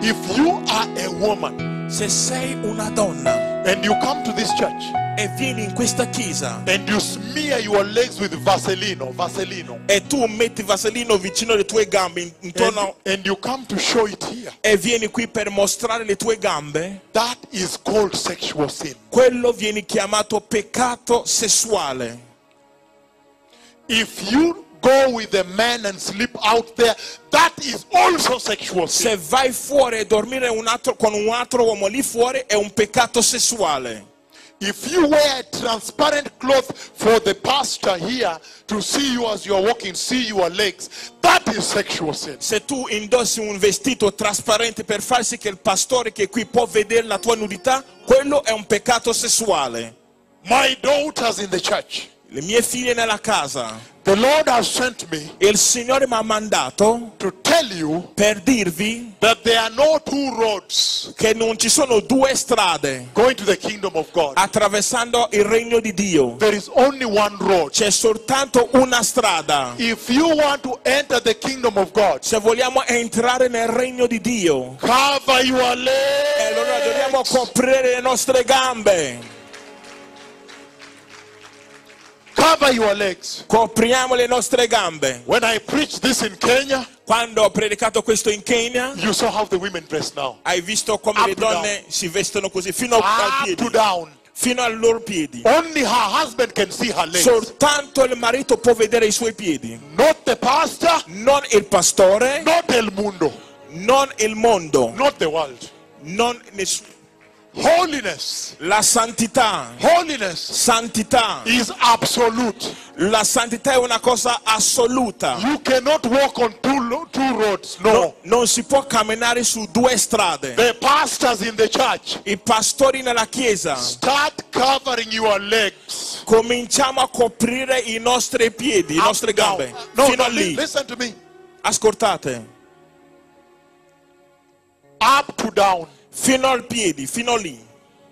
if you are a woman Se sei una donna and you come to this church e vieni in questa chiesa and you smear your legs with Vaseline, e tu metti vaselino vicino alle tue gambe intorno and you come to show it here, e vieni qui per mostrare le tue gambe, that is called sexual sin. quello viene chiamato peccato sessuale. If you go with a man and sleep out there, that is also sexual sin. Se vai fuori e dormire con un altro uomo lì fuori è un peccato sessuale. If you wear transparent cloth for the pastor here to see you as you are walking, see your legs, that is sexual sin. Se tu indossi un vestito trasparente per far sì che il pastore che è qui può vedere la tua nudità, quello è un peccato sessuale. My daughters in the church, Le mie figlie nella casa, the Lord has sent me il Signore mi ha mandato to tell you per dirvi that there are no two roads che non ci sono due strade going to the kingdom of God. attraversando il regno di Dio. There is only one road. C'è soltanto una strada. If you want to enter the kingdom of God, Se vogliamo entrare nel regno di Dio, cover your allora dobbiamo legs. coprire le nostre gambe. Cover your legs. Copriamo le nostre gambe. When I preached this in Kenya, Quando ho predicato questo in Kenya, you saw how the women dress now. hai visto come Up le to donne si vestono così fino ai Up piedi, to down. fino ai loro piedi. Only her husband can see her legs. Soltanto il marito può vedere i suoi piedi, Not the pastor, non il pastore, not el mundo, non il mondo, not the world. non nessuno. Holiness. La santità, Holiness santità, is absolute. la santità è una cosa assoluta. You cannot walk on two roads. No. Non si può camminare su due strade. The pastors in the church, I pastori nella chiesa, start covering your legs. cominciamo a coprire i nostri piedi, le nostre gambe, No, fino no, a lì. listen to me. Ascoltate, Up to down. fino al piedi, fino lì.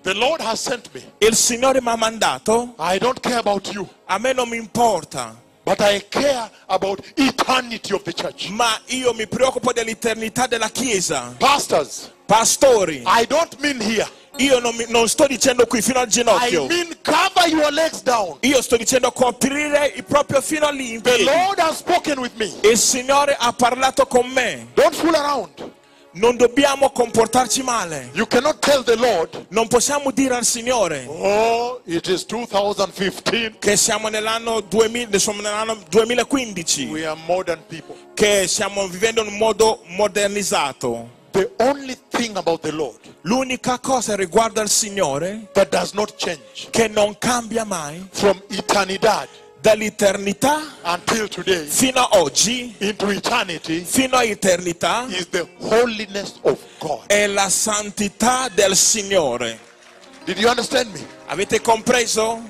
The Lord has sent me. Il Signore mi ha mandato, I don't care about you, a me non mi importa, but I care about eternity of the church. ma io mi preoccupo dell'eternità della chiesa. Pastors, Pastori, I don't mean here. io non sto dicendo qui fino al I ginocchio. mean cover your legs down. Io sto dicendo coprire proprio fino lì in The piedi. Lord has spoken with me. Il Signore ha parlato con me. Don't fool around. Non dobbiamo comportarci male. You cannot tell the Lord, Non possiamo dire al Signore oh, it is 2015. che siamo nell'anno 2015, We are modern people. che stiamo vivendo in un modo modernizzato. The only thing about the Lord L'unica cosa riguardo al Signore that does not change che non cambia mai from eternidad dall'eternità until today fino a oggi, into eternity fino a eternità, is the holiness of God. è la santità del Signore. Did you understand me? Avete compreso?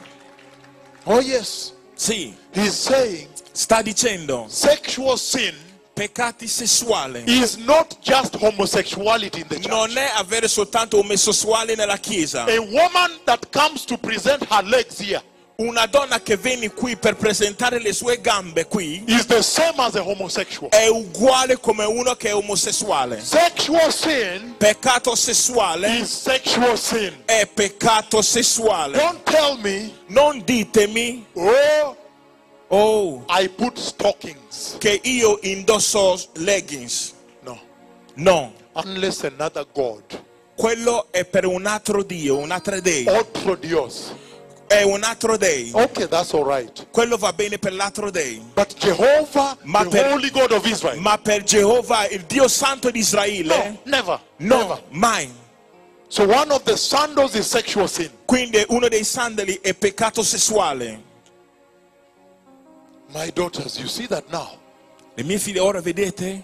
Oh yes. Sì, He's saying sta dicendo sexual sin peccati sessuali. is not just homosexuality in the church. Non è avere soltanto omosessuali nella chiesa. A woman that comes to present her legs here Una donna che viene qui per presentare le sue gambe qui is the same as a homosexual. è uguale come uno che è omosessuale. Sexual sin Peccato sessuale is sexual sin. è peccato sessuale. Don't tell me, Non ditemi, oh, oh, I put stockings. che io indosso leggings. No. No, Unless another God, quello è per un altro Dio, un altro Dei. otro Dios. È un altro Dei. Okay, that's all right. Quello va bene per l'altro Dei. But Jehovah, Ma the per- Holy God of Israel, Ma per Geova, il Dio Santo di no, Israele, never, no, never. mai. So one of the sandals is sexual sin. Quindi uno dei sandali è peccato sessuale. My daughters, you see that now. Le mie figlie ora vedete?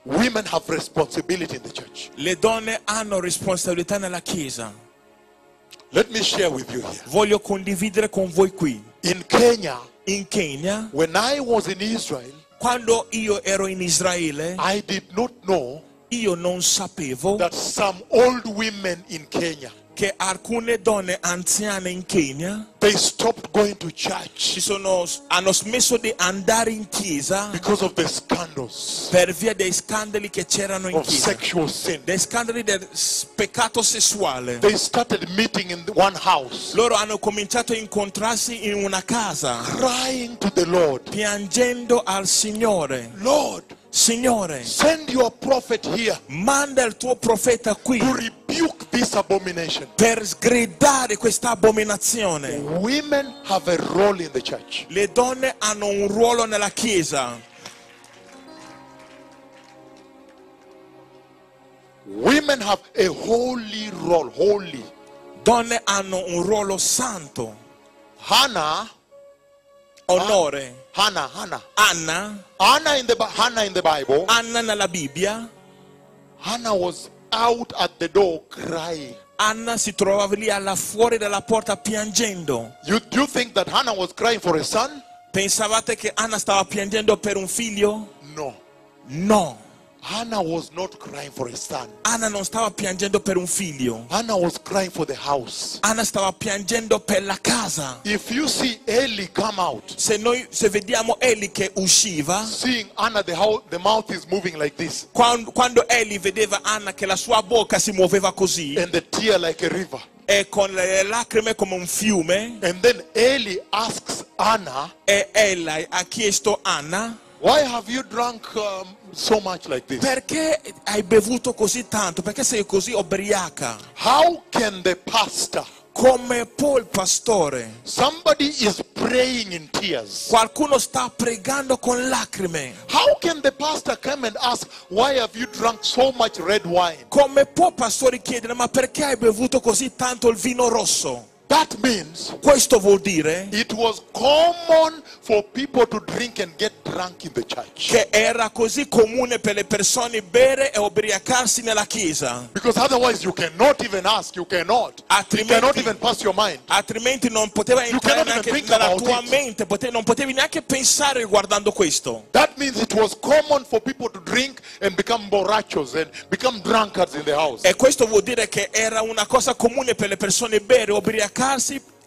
Women have responsibility in the church. Le donne hanno responsabilità nella chiesa. Let me share with you here. Voglio condividere con voi qui. In Kenya, In Kenya, when I was in Israel, quando io ero in Israele, I did not know io non sapevo that some old women in Kenya che alcune donne anziane in Kenya they stopped going to church hanno smesso di andare in chiesa because of the scandals per via dei scandali che c'erano in of chiesa, sexual sin. dei scandali del peccato sessuale. They started meeting in one house, Loro hanno cominciato a incontrarsi in una casa, crying to the Lord, piangendo al Signore. Lord, Signore, send your prophet here manda il tuo profeta qui to rebuke this abomination. per sgridare questa abominazione. Women have a role in the church. Le donne hanno un ruolo nella chiesa. Women have a holy role, holy. Donne hanno un ruolo santo. Hannah, Onore. Hannah Anna in the Bible, Anna nella Bibbia. Hannah was out at the door crying. Anna si trovava lì alla fuori della porta piangendo. Do you think that Hannah was crying for a son? Pensavate che Anna stava piangendo per un figlio? No. No. Hannah was not crying for a son. Anna non stava piangendo per un figlio. Hannah was crying for the house. Anna stava piangendo per la casa. If you see Eli come out, Se vediamo Eli che usciva, seeing Anna, the mouth is moving like this, quando Eli vedeva Anna che la sua bocca si muoveva così and the tear like a river. e con le lacrime come un fiume, And then Eli asks Anna, e Eli ha chiesto a Anna: why have you drunk so much like this? perché hai bevuto così tanto? Perché sei così ubriaca? How can the pastor, Come può il pastore? somebody is praying in tears, Qualcuno sta pregando con lacrime. how can the pastor come and ask, why have you drunk so much red wine? Come può il pastore chiedere: ma perché hai bevuto così tanto il vino rosso? That means Questo vuol dire it was common for people to drink and get drunk in the church. che era così comune per le persone bere e ubriacarsi nella chiesa. Because otherwise you cannot even ask, you cannot. It cannot even pass your mind. Altrimenti non poteva entrare cannot even neanche think nella about tua it. mente, non potevi neanche pensare guardando questo. That means it was common for people to drink and become borrachos and become drunkards in the house. E questo vuol dire che era una cosa comune per le persone bere e ubriacarsi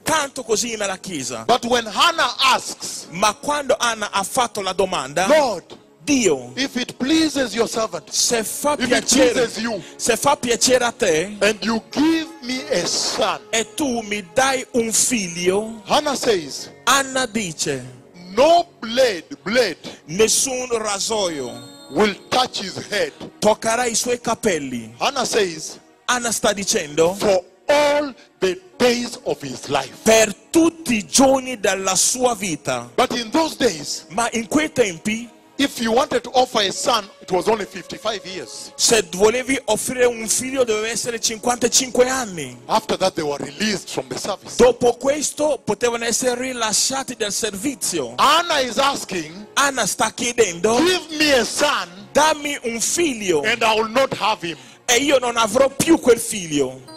tanto così nella chiesa. But when Hannah asks, Ma quando Anna ha fatto la domanda: Lord, Dio, if it pleases your servant, se fa if it piacere, pleases you, se fa piacere a te and you give me a son, e tu mi dai un figlio, Hannah says, Anna dice: no blade nessun rasoio will touch his head. toccherà i suoi capelli. Hannah says, Anna sta dicendo: for all the days of his life. per tutti i giorni della sua vita. But in those days, Ma in quei tempi, if you wanted to offer a son, it was only 55 years. se volevi offrire un figlio doveva essere 55 anni. After that, they were released from the service. Dopo questo potevano essere rilasciati dal servizio. Anna is asking, Anna sta chiedendo: give me a son dammi un figlio and I will not have him. e io non avrò più quel figlio.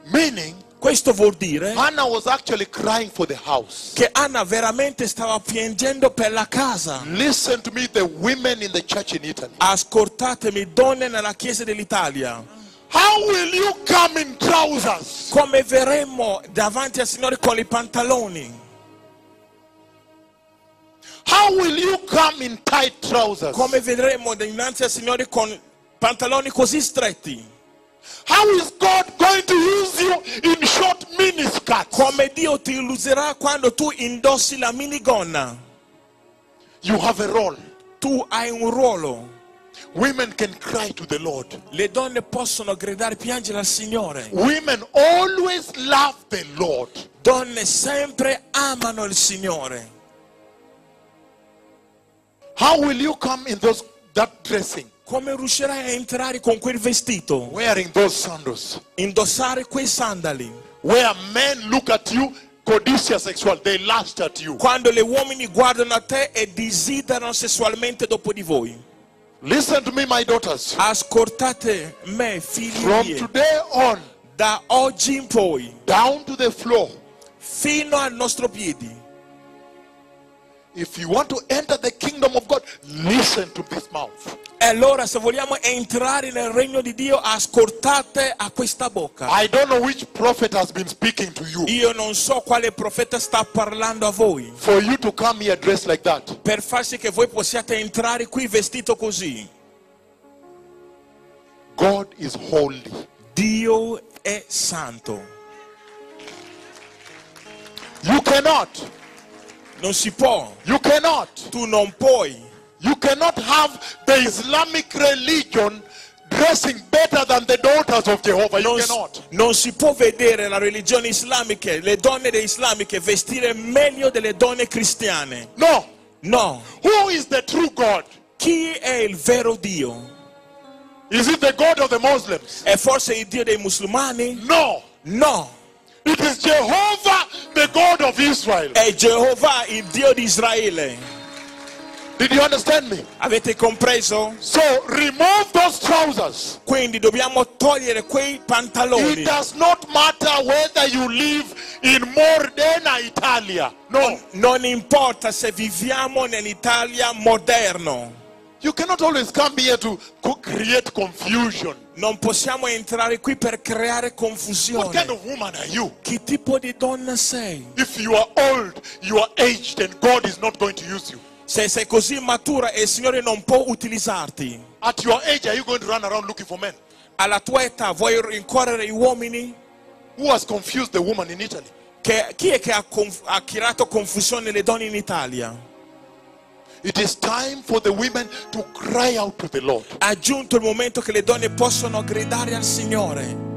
Meaning, Questo vuol dire Hannah was actually crying for the house. che Anna veramente stava piangendo per la casa. Listen to me, the women in the church in Italy. Ascoltatemi, donne nella chiesa dell'Italia. How will you come in trousers? Come verremo davanti al Signore con i pantaloni? How will you come in tight trousers? Come vedremo dinanzi al Signore con pantaloni così stretti? How is God going to use you in short miniskirts? Come Dio ti userà quando tu indossi la minigonna? You have a role. Tu hai un ruolo. Women can cry to the Lord. Le donne possono gridare, piangere al Signore. Women always love the Lord. Donne sempre amano il Signore. How will you come in that dressing? Come riuscirai a entrare con quel vestito? Wearing those sandals. Indossare quei sandali. Where men look at you, codicia sexual, they lust at you. Quando gli uomini guardano a te e desiderano sessualmente dopo di voi. Listen to me, my daughters. Ascoltate me, figli From miei. today on, Da oggi in poi, down to the floor, fino al nostro piedi, If you want to enter the kingdom of God, listen to this mouth. E allora se vogliamo entrare nel regno di Dio, ascoltate a questa bocca. I don't know which prophet has been speaking to you Io non so quale profeta sta parlando a voi for you to come here dressed like that. per far sì che voi possiate entrare qui vestito così. God is holy. Dio è santo. You cannot. Non si può. You cannot. Tu non puoi. You cannot have the Islamic religion dressing better than the daughters of Jehovah. You cannot. Non si può vedere la religione islamica, le donne islamiche vestire meglio delle donne cristiane. No. No. Who is the true God? Chi è il vero Dio? Is it the God of the Muslims? È forse il Dio dei musulmani? No. No. It is Jehovah, the God of Israel. È Geova, il Dio di Israele. Did you understand me? Avete compreso? So remove those trousers. Quindi dobbiamo togliere quei pantaloni. It does not matter whether you live in Modena, Italia. No. Non importa se viviamo nell'Italia moderno. You cannot always come here to create confusion. Non possiamo entrare qui per creare What kind confusione. of woman are you? Che tipo di donna sei? If you are old, you are aged, and God is not going to use you. Se sei così matura e il Signore non può utilizzarti. At your age, are you going to run around looking for men? Alla tua età vuoi rincorrere gli uomini? Who has confused the woman in Italy? Chi è che ha creato confusione nelle donne in Italia? It is time for the women to cry out to the Lord. È giunto il momento che le donne possono gridare al Signore.